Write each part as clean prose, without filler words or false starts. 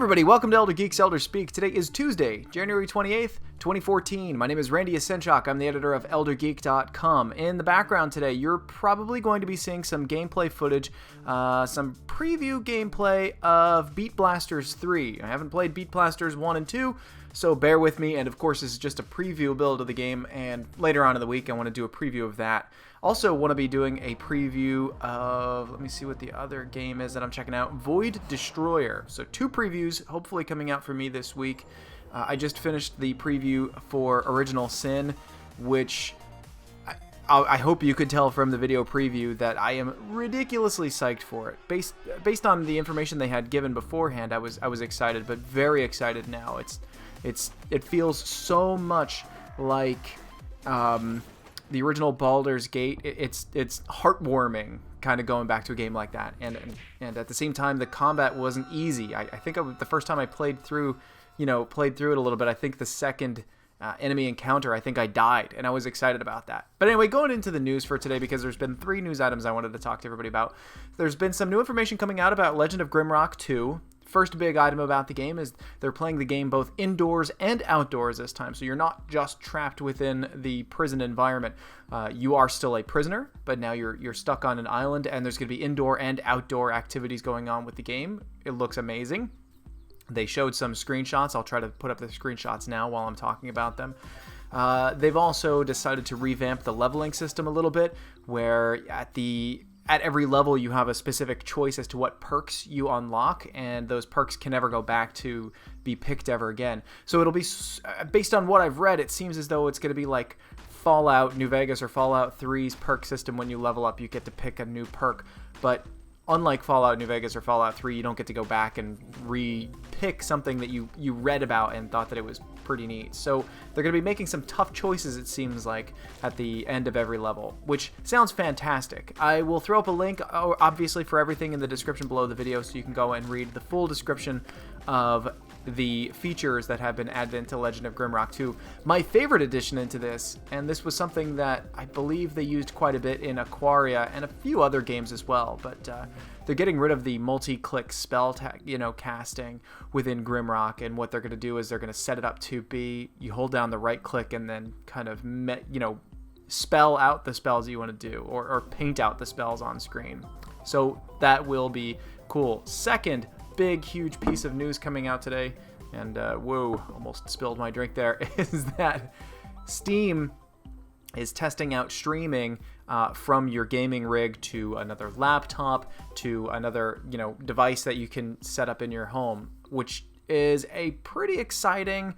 everybody, welcome to Elder Geek's Elder Speak. Today is Tuesday, January 28th, 2014. My name is Randy Asenchak. I'm the editor of ElderGeek.com. In the background today, you're probably going to be seeing some gameplay footage, some preview gameplay of Beat Blasters 3. I haven't played Beat Blasters 1 and 2, so bear with me, and of course this is just a preview build of the game, and later on in the week I want to do a preview of that. Also want to be doing a preview of, let me see what the other game is that I'm checking out, Void Destroyer. So 2 previews hopefully coming out for me this week. I just finished the preview for Original Sin, which I hope you could tell from the video preview that I am ridiculously psyched for it. Based on the information they had given beforehand, I was excited, but very excited now. It feels so much like the original Baldur's Gate. It's heartwarming, kind of going back to a game like that, and at the same time the combat wasn't easy. I think the first time I played through it a little bit, I think the second enemy encounter, I think I died, and I was excited about that. But anyway, going into the news for today, because there's been 3 news items I wanted to talk to everybody about. There's been some new information coming out about Legend of Grimrock 2. First big item about the game is they're playing the game both indoors and outdoors this time, so you're not just trapped within the prison environment. You are still a prisoner, but now you're stuck on an island, and there's going to be indoor and outdoor activities going on with the game. It looks amazing. They showed some screenshots. I'll try to put up the screenshots now while I'm talking about them. They've also decided to revamp the leveling system a little bit, where at every level you have a specific choice as to what perks you unlock, and those perks can never go back to be picked ever again. So it'll be, based on what I've read, it seems as though it's going to be like Fallout New Vegas or Fallout 3's perk system. When you level up, you get to pick a new perk, but unlike Fallout New Vegas or Fallout 3, you don't get to go back and re-pick something that you read about and thought that it was pretty neat. So they're going to be making some tough choices, it seems like, at the end of every level, which sounds fantastic. I will throw up a link, obviously, for everything in the description below the video, so you can go and read the full description of the features that have been added into Legend of Grimrock 2. My favorite addition into this, and this was something that I believe they used quite a bit in Aquaria and a few other games as well, but they're getting rid of the multi-click spell casting within Grimrock, and what they're going to do is they're going to set it up to be you hold down the right click and then kind of spell out the spells you want to do, or paint out the spells on screen. So that will be cool. Second big, huge piece of news coming out today, and whoa, almost spilled my drink there, is that Steam is testing out streaming from your gaming rig to another laptop, to another device that you can set up in your home, which is a pretty exciting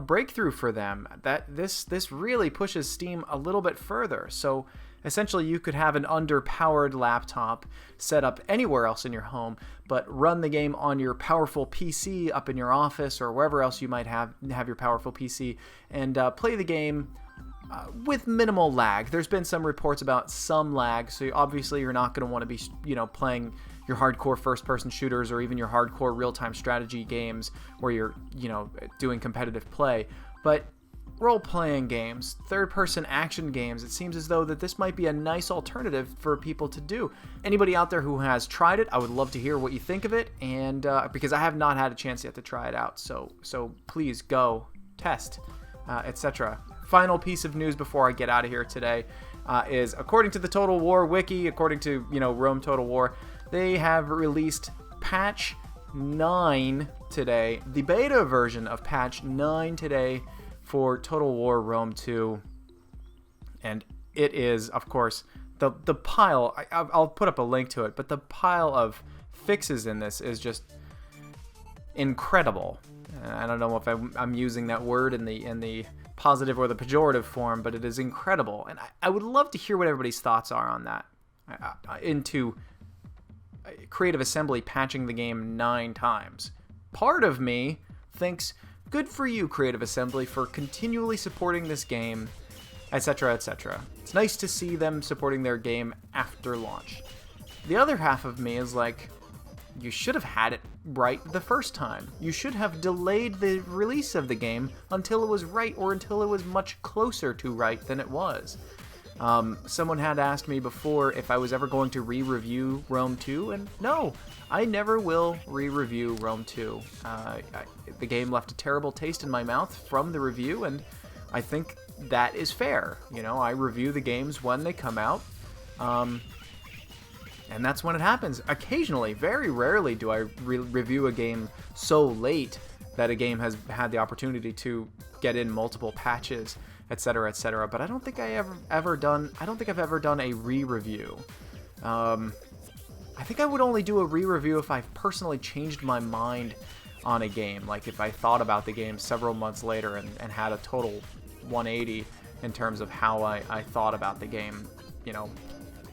breakthrough for them. That this really pushes Steam a little bit further. So essentially, you could have an underpowered laptop set up anywhere else in your home, but run the game on your powerful PC up in your office or wherever else you might have your powerful PC, and play the game with minimal lag. There's been some reports about some lag, so obviously you're not going to want to be playing your hardcore first-person shooters or even your hardcore real-time strategy games where you're doing competitive play, but role-playing games, third-person action games, it seems as though that this might be a nice alternative for people to do. Anybody out there who has tried it, I would love to hear what you think of it, and because I have not had a chance yet to try it out, so please go test, etc. Final piece of news before I get out of here today is, according to the Total War wiki, according to Rome Total War, they have released patch 9 today, the beta version of patch 9 today for Total War Rome 2, and it is, of course, the pile, I'll put up a link to it, but the pile of fixes in this is just incredible. I don't know if I'm using that word in the positive or the pejorative form, but it is incredible, and I would love to hear what everybody's thoughts are on that, into Creative Assembly patching the game 9 times. Part of me thinks, good for you, Creative Assembly, for continually supporting this game, etc., etc. It's nice to see them supporting their game after launch. The other half of me is like, you should have had it right the first time. You should have delayed the release of the game until it was right, or until it was much closer to right than it was. Someone had asked me before if I was ever going to re-review Rome 2, and no, I never will re-review Rome 2. The game left a terrible taste in my mouth from the review, and I think that is fair. You know, I review the games when they come out, and that's when it happens. Occasionally, very rarely do I review a game so late that a game has had the opportunity to get in multiple patches, etc., etc. But I don't think I've ever done a re-review. I think I would only do a re-review if I've personally changed my mind on a game, like if I thought about the game several months later and had a total 180 in terms of how I thought about the game. You know,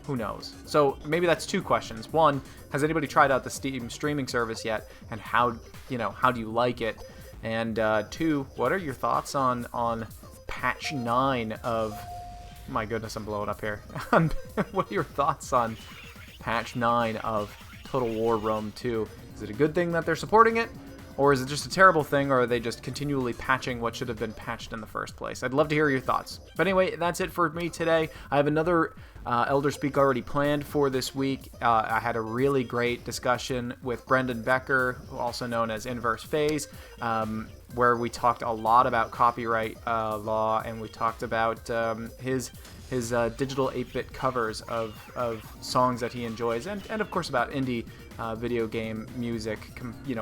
who knows? So maybe that's two questions. One, has anybody tried out the Steam streaming service yet, and how do you like it? And two, what are your thoughts on patch 9 of... My goodness, I'm blowing up here. What are your thoughts on patch 9 of Total War Rome 2? Is it a good thing that they're supporting it? Or is it just a terrible thing, or are they just continually patching what should have been patched in the first place? I'd love to hear your thoughts. But anyway, that's it for me today. I have another Elder Speak already planned for this week. I had a really great discussion with Brendan Becker, also known as Inverse Phase, where we talked a lot about copyright law, and we talked about his digital 8-bit covers of songs that he enjoys, and of course about indie video game music,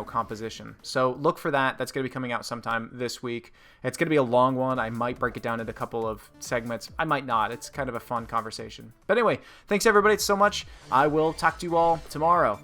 composition. So look for that. That's going to be coming out sometime this week. It's going to be a long one. I might break it down into a couple of segments. I might not. It's kind of a fun conversation. But anyway, thanks everybody so much. I will talk to you all tomorrow.